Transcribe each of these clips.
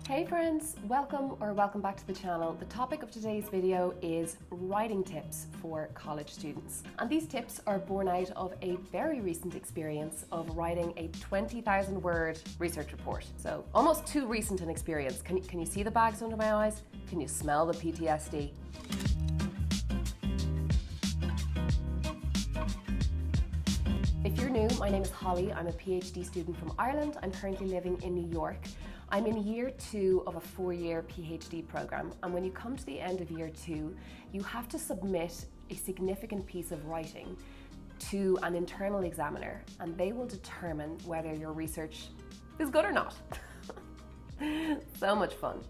Hey friends, welcome back to the channel. The topic of today's video is writing tips for college students. And these tips are born out of a very recent experience of writing a 20,000 word research report. So almost too recent an experience. Can you see the bags under my eyes? Can you smell the PTSD? If you're new, my name is Holly. I'm a PhD student from Ireland. I'm currently living in New York. I'm in year 2 of a 4-year PhD program, and when you come to the end of year 2, you have to submit a significant piece of writing to an internal examiner, and they will determine whether your research is good or not. So much fun.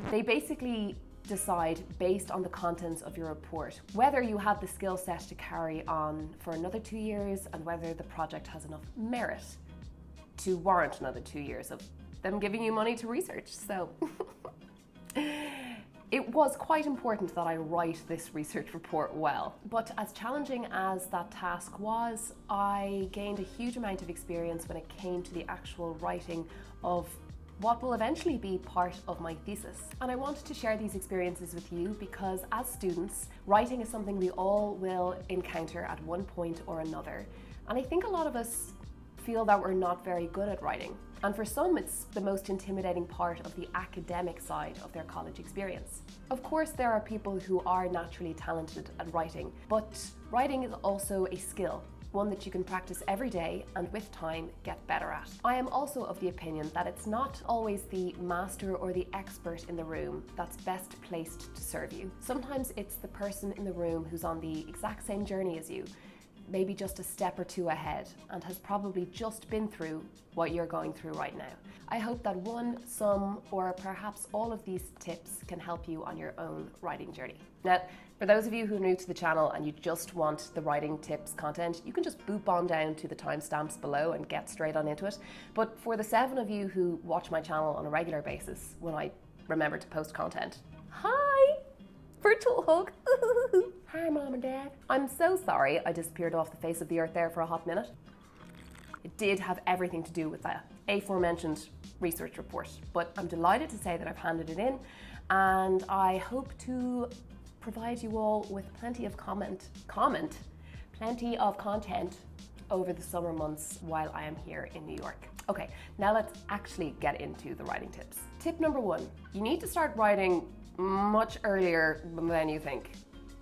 They basically decide, based on the contents of your report, whether you have the skill set to carry on for another 2 years and whether the project has enough merit to warrant another 2 years of them giving you money to research. So it was quite important that I write this research report well. But as challenging as that task was, I gained a huge amount of experience when it came to the actual writing of what will eventually be part of my thesis. And I wanted to share these experiences with you because as students, writing is something we all will encounter at one point or another. And I think a lot of us feel that we're not very good at writing. And for some, it's the most intimidating part of the academic side of their college experience. Of course, there are people who are naturally talented at writing, but writing is also a skill, one that you can practice every day and with time get better at. I am also of the opinion that it's not always the master or the expert in the room that's best placed to serve you. Sometimes it's the person in the room who's on the exact same journey as you, maybe just a step or two ahead, and has probably just been through what you're going through right now. I hope that one, some, or perhaps all of these tips can help you on your own writing journey. Now, for those of you who are new to the channel and you just want the writing tips content, you can just boop on down to the timestamps below and get straight on into it. But for the 7 of you who watch my channel on a regular basis when I remember to post content, hi! Virtual hug. Hi, Mom and Dad. I'm so sorry I disappeared off the face of the earth there for a hot minute. It did have everything to do with that aforementioned research report, but I'm delighted to say that I've handed it in, and I hope to provide you all with plenty of plenty of content over the summer months while I am here in New York. Okay, now let's actually get into the writing tips. Tip number 1, you need to start writing much earlier than you think.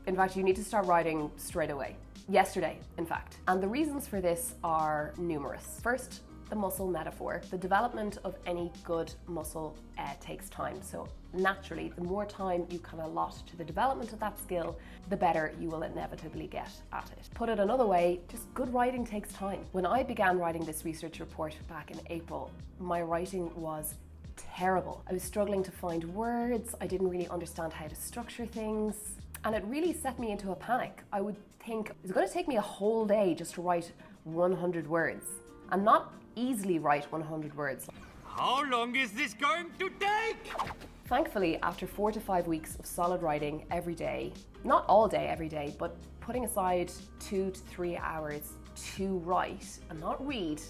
In fact, you need to start writing straight away. Yesterday, in fact. And the reasons for this are numerous. First, the muscle metaphor. The development of any good muscle takes time. So naturally, the more time you can allot to the development of that skill, the better you will inevitably get at it. Put it another way, just good writing takes time. When I began writing this research report back in April, my writing was terrible. I was struggling to find words. I didn't really understand how to structure things. And it really set me into a panic. I would think it's going to take me a whole day just to write 100 words, and not easily write 100 words. How long is this going to take? Thankfully, after 4 to 5 weeks of solid writing every day, not all day every day, but putting aside 2 to 3 hours to write, and not read,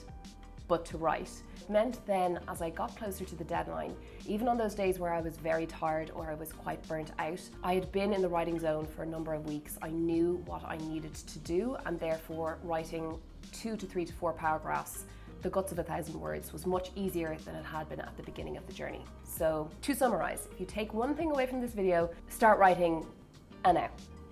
but to write, meant then as I got closer to the deadline, even on those days where I was very tired or I was quite burnt out, I had been in the writing zone for a number of weeks. I knew what I needed to do, and therefore writing 2 to 3 to 4 paragraphs, the guts of 1,000 words, was much easier than it had been at the beginning of the journey. So to summarize, if you take one thing away from this video, start writing now.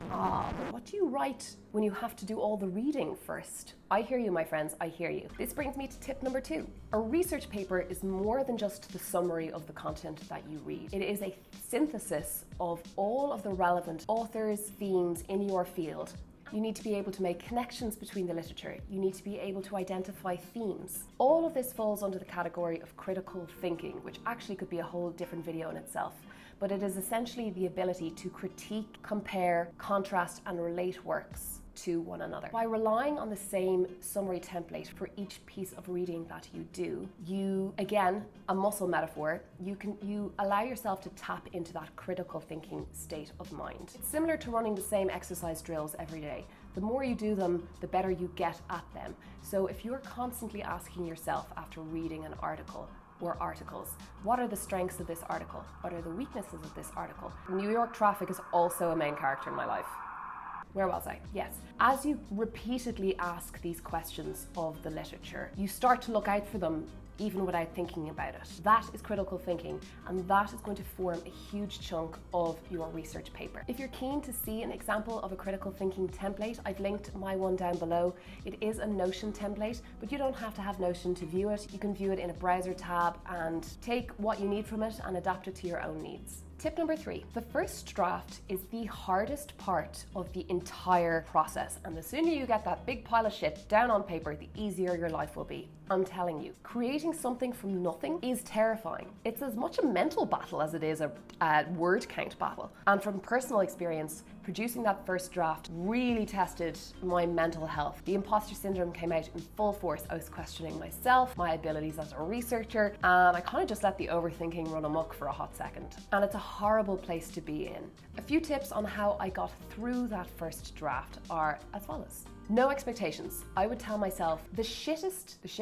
But what do you write when you have to do all the reading first? I hear you, my friends, I hear you. This brings me to tip number 2. A research paper is more than just the summary of the content that you read. It is a synthesis of all of the relevant authors, themes in your field. You need to be able to make connections between the literature. You need to be able to identify themes. All of this falls under the category of critical thinking, which actually could be a whole different video in itself. But it is essentially the ability to critique, compare, contrast, and relate works to one another. By relying on the same summary template for each piece of reading that you do, you, again, a muscle metaphor, you allow yourself to tap into that critical thinking state of mind. It's similar to running the same exercise drills every day. The more you do them, the better you get at them. So if you're constantly asking yourself after reading an article or articles, what are the strengths of this article? What are the weaknesses of this article? New York traffic is also a main character in my life. Where was I? Yes. As you repeatedly ask these questions of the literature, you start to look out for them even without thinking about it. That is critical thinking, and that is going to form a huge chunk of your research paper. If you're keen to see an example of a critical thinking template, I've linked my one down below. It is a Notion template, but you don't have to have Notion to view it. You can view it in a browser tab and take what you need from it and adapt it to your own needs. Tip number 3, the first draft is the hardest part of the entire process, and the sooner you get that big pile of shit down on paper, the easier your life will be. I'm telling you, creating something from nothing is terrifying. It's as much a mental battle as it is a word count battle. And from personal experience, producing that first draft really tested my mental health. The imposter syndrome came out in full force. I was questioning myself, my abilities as a researcher, and I kind of just let the overthinking run amok for a hot second. And it's a horrible place to be in. A few tips on how I got through that first draft are as follows. No expectations. I would tell myself the shittiest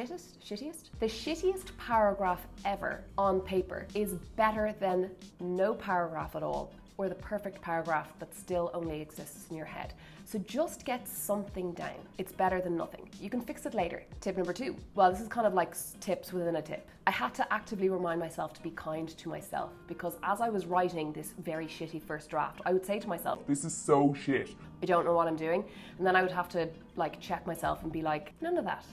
paragraph ever on paper is better than no paragraph at all, or the perfect paragraph that still only exists in your head. So just get something down. It's better than nothing. You can fix it later. Tip number 2. Well, this is kind of like tips within a tip. I had to actively remind myself to be kind to myself, because as I was writing this very shitty first draft, I would say to myself, this is so shit. I don't know what I'm doing. And then I would have to check myself and be like, none of that.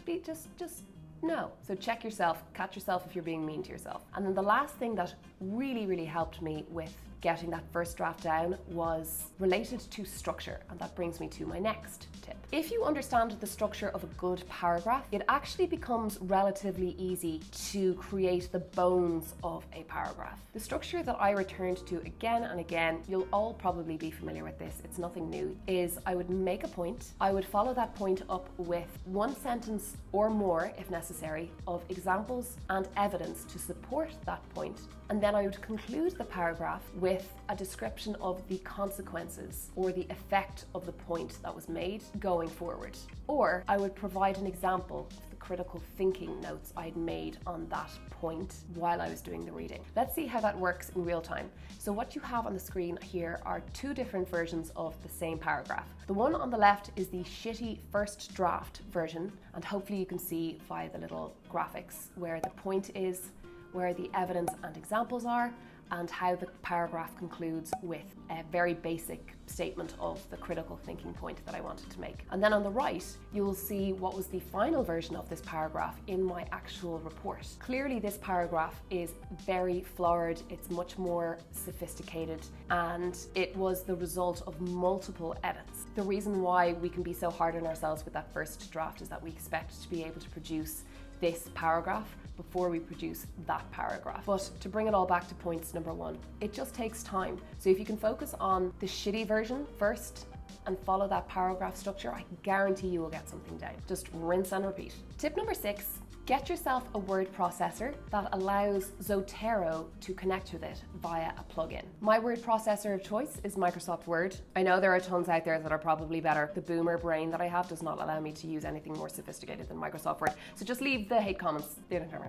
Just no. So check yourself, catch yourself if you're being mean to yourself. And then the last thing that really helped me with getting that first draft down was related to structure, and that brings me to my next tip. If you understand the structure of a good paragraph, it actually becomes relatively easy to create the bones of a paragraph. The structure that I returned to again and again, you'll all probably be familiar with this, it's nothing new, is I would make a point, I would follow that point up with one sentence or more, if necessary, of examples and evidence to support that point, and then I would conclude the paragraph with a description of the consequences or the effect of the point that was made going forward. Or I would provide an example of the critical thinking notes I'd made on that point while I was doing the reading. Let's see how that works in real time. So what you have on the screen here are 2 different versions of the same paragraph. The one on the left is the shitty first draft version, and hopefully you can see via the little graphics where the point is, where the evidence and examples are, and how the paragraph concludes with a very basic statement of the critical thinking point that I wanted to make. And then on the right, you will see what was the final version of this paragraph in my actual report. Clearly, this paragraph is very florid, it's much more sophisticated, and it was the result of multiple edits. The reason why we can be so hard on ourselves with that first draft is that we expect to be able to produce this paragraph before we produce that paragraph. But to bring it all back to points number 1, it just takes time. So if you can focus on the shitty version first and follow that paragraph structure, I can guarantee you will get something down. Just rinse and repeat. Tip number 6, get yourself a word processor that allows Zotero to connect with it via a plugin. My word processor of choice is Microsoft Word. I know there are tons out there that are probably better. The boomer brain that I have does not allow me to use anything more sophisticated than Microsoft Word. So just leave the hate comments.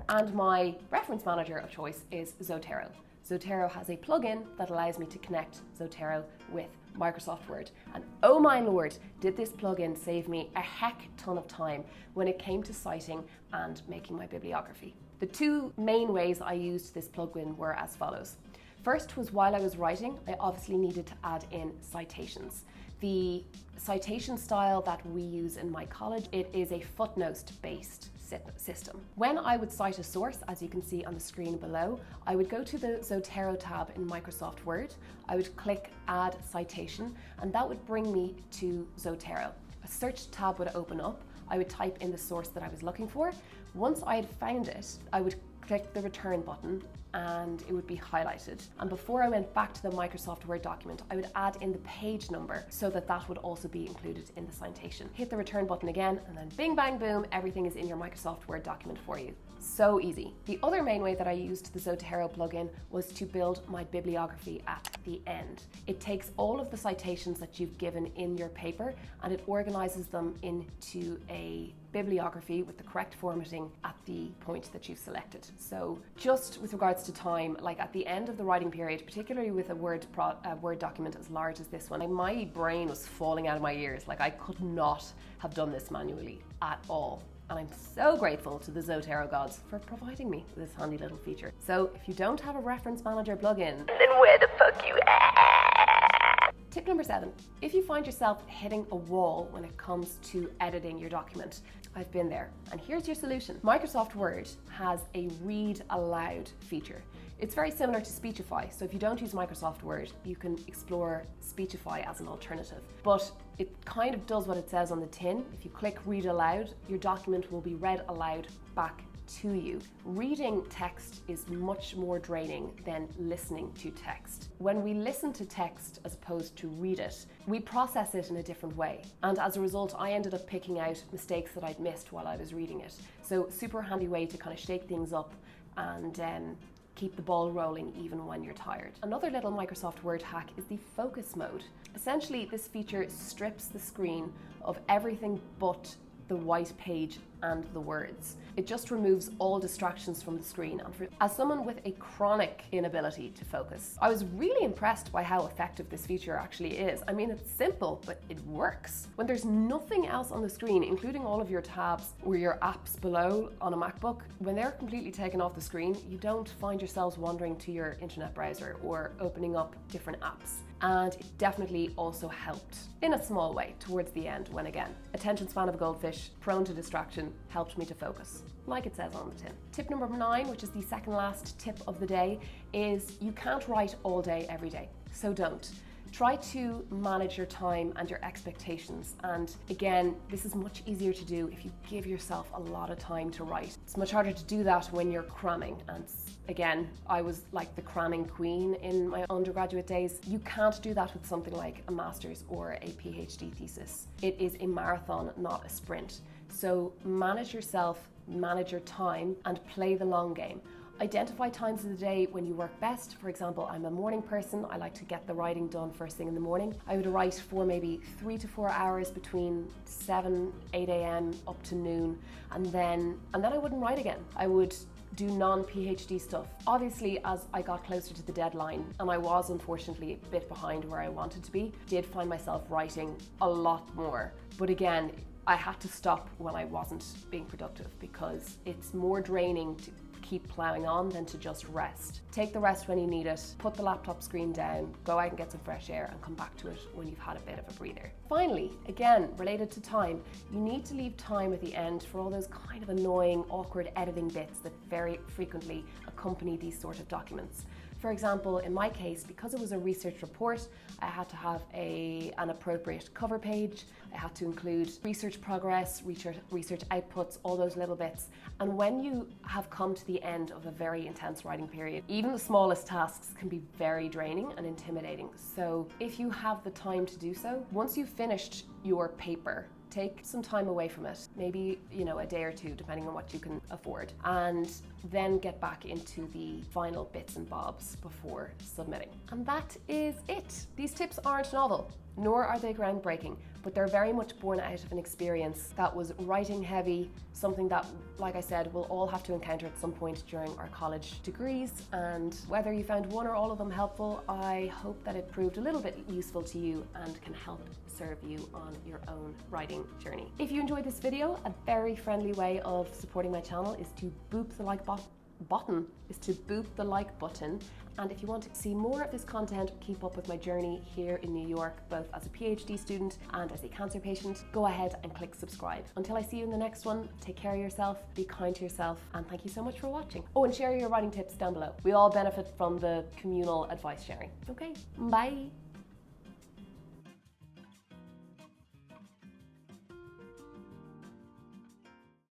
And my reference manager of choice is Zotero. Zotero has a plugin that allows me to connect Zotero with Microsoft Word. And oh my lord, did this plugin save me a heck ton of time when it came to citing and making my bibliography. The 2 main ways I used this plugin were as follows. First was while I was writing, I obviously needed to add in citations. The citation style that we use in my college, it is a footnote-based system. When I would cite a source, as you can see on the screen below, I would go to the Zotero tab in Microsoft Word, I would click Add Citation, and that would bring me to Zotero. A search tab would open up, I would type in the source that I was looking for. Once I had found it, I would click the return button and it would be highlighted. And before I went back to the Microsoft Word document, I would add in the page number so that that would also be included in the citation. Hit the return button again, and then bing, bang, boom, everything is in your Microsoft Word document for you. So easy. The other main way that I used the Zotero plugin was to build my bibliography at the end. It takes all of the citations that you've given in your paper and it organizes them into a bibliography with the correct formatting at the point that you've selected. So just with regards to time, like at the end of the writing period, particularly with a Word document as large as this one, my brain was falling out of my ears. Like I could not have done this manually at all. And I'm so grateful to the Zotero gods for providing me with this handy little feature. So if you don't have a reference manager plugin, then where the fuck you at? Tip number 7, if you find yourself hitting a wall when it comes to editing your document, I've been there. And here's your solution. Microsoft Word has a read aloud feature. It's very similar to Speechify, so if you don't use Microsoft Word, you can explore Speechify as an alternative. But it kind of does what it says on the tin. If you click read aloud, your document will be read aloud back to you. Reading text is much more draining than listening to text. When we listen to text as opposed to read it, we process it in a different way. And as a result, I ended up picking out mistakes that I'd missed while I was reading it. So super handy way to kind of shake things up and keep the ball rolling even when you're tired. Another little Microsoft Word hack is the focus mode. Essentially, this feature strips the screen of everything but the white page and the words. It just removes all distractions from the screen. And as someone with a chronic inability to focus, I was really impressed by how effective this feature actually is. I mean, it's simple, but it works. When there's nothing else on the screen, including all of your tabs or your apps below on a MacBook, when they're completely taken off the screen, you don't find yourselves wandering to your internet browser or opening up different apps. And it definitely also helped in a small way towards the end when, again, attention span of a goldfish, prone to distraction, helped me to focus, like it says on the tin. Tip number 9, which is the second last tip of the day, is you can't write all day, every day. So don't. Try to manage your time and your expectations. And again, this is much easier to do if you give yourself a lot of time to write. It's much harder to do that when you're cramming. And again, I was like the cramming queen in my undergraduate days. You can't do that with something like a master's or a PhD thesis. It is a marathon, not a sprint. So manage yourself, manage your time, and play the long game. Identify times of the day when you work best. For example, I'm a morning person. I like to get the writing done first thing in the morning. I would write for maybe 3 to 4 hours between 7, 8 a.m. up to noon, and then I wouldn't write again. I would do non-PhD stuff. Obviously, as I got closer to the deadline, and I was unfortunately a bit behind where I wanted to be, did find myself writing a lot more. But again, I had to stop when I wasn't being productive because it's more draining to keep plowing on than to just rest. Take the rest when you need it, put the laptop screen down, go out and get some fresh air and come back to it when you've had a bit of a breather. Finally, again, related to time, you need to leave time at the end for all those kind of annoying, awkward editing bits that very frequently accompany these sort of documents. For example, in my case, because it was a research report, I had to have an appropriate cover page. I had to include research progress, research outputs, all those little bits. And when you have come to the end of a very intense writing period, even the smallest tasks can be very draining and intimidating. So if you have the time to do so, once you've finished your paper, take some time away from it, maybe, a day or two, depending on what you can afford, and then get back into the final bits and bobs before submitting. And that is it. These tips aren't novel, nor are they groundbreaking, but they're very much born out of an experience that was writing heavy, something that, like I said, we'll all have to encounter at some point during our college degrees. And whether you found one or all of them helpful, I hope that it proved a little bit useful to you and can help serve you on your own writing journey. If you enjoyed this video, a very friendly way of supporting my channel is to boop the like button. And if you want to see more of this content, keep up with my journey here in New York, both as a PhD student and as a cancer patient, go ahead and click subscribe. Until I see you in the next one, take care of yourself, be kind to yourself, and thank you so much for watching. Oh, and share your writing tips down below. We all benefit from the communal advice sharing. Okay, bye.